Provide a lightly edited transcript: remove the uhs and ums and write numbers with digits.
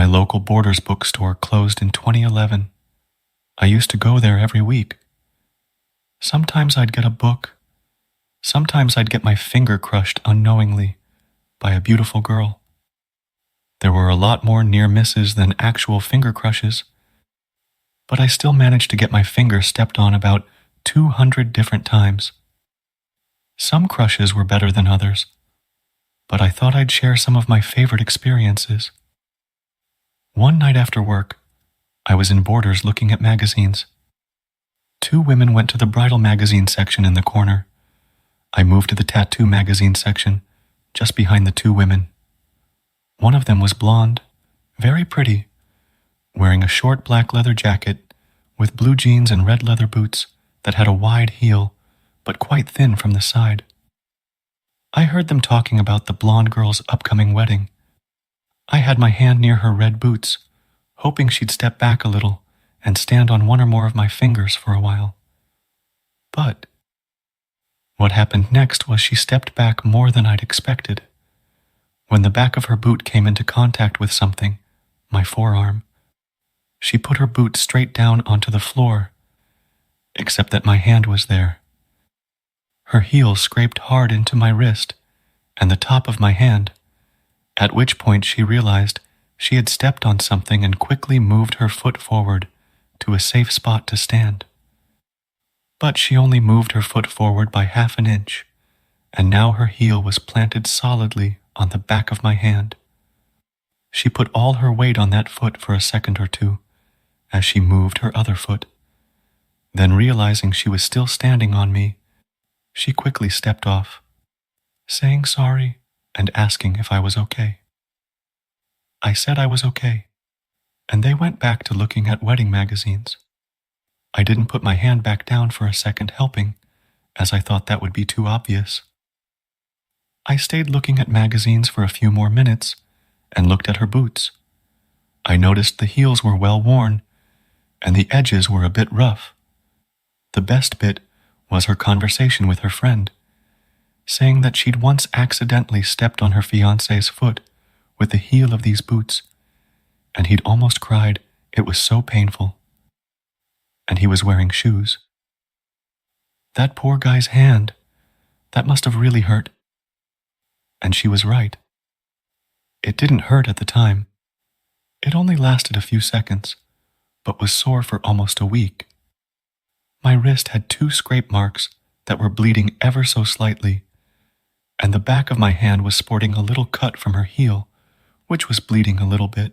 My local Borders bookstore closed in 2011. I used to go there every week. Sometimes I'd get a book. Sometimes I'd get my finger crushed unknowingly by a beautiful girl. There were a lot more near misses than actual finger crushes, but I still managed to get my finger stepped on about 200 different times. Some crushes were better than others, but I thought I'd share some of my favorite experiences. One night after work, I was in Borders looking at magazines. Two women went to the bridal magazine section in the corner. I moved to the tattoo magazine section, just behind the two women. One of them was blonde, very pretty, wearing a short black leather jacket with blue jeans and red leather boots that had a wide heel, but quite thin from the side. I heard them talking about the blonde girl's upcoming wedding. I had my hand near her red boots, hoping she'd step back a little and stand on one or more of my fingers for a while. But what happened next was she stepped back more than I'd expected. When the back of her boot came into contact with something, my forearm, she put her boot straight down onto the floor, except that my hand was there. Her heel scraped hard into my wrist and the top of my hand, at which point she realized she had stepped on something and quickly moved her foot forward to a safe spot to stand. But she only moved her foot forward by half an inch, and now her heel was planted solidly on the back of my hand. She put all her weight on that foot for a second or two as she moved her other foot. Then, realizing she was still standing on me, she quickly stepped off, saying sorry and asking if I was okay. I said I was okay, and they went back to looking at wedding magazines. I didn't put my hand back down for a second helping, as I thought that would be too obvious. I stayed looking at magazines for a few more minutes and looked at her boots. I noticed the heels were well worn, and the edges were a bit rough. The best bit was her conversation with her friend, saying that she'd once accidentally stepped on her fiancé's foot with the heel of these boots, and he'd almost cried, it was so painful. And he was wearing shoes. That poor guy's hand, that must have really hurt. And she was right. It didn't hurt at the time. It only lasted a few seconds, but was sore for almost a week. My wrist had 2 scrape marks that were bleeding ever so slightly, and the back of my hand was sporting a little cut from her heel, which was bleeding a little bit.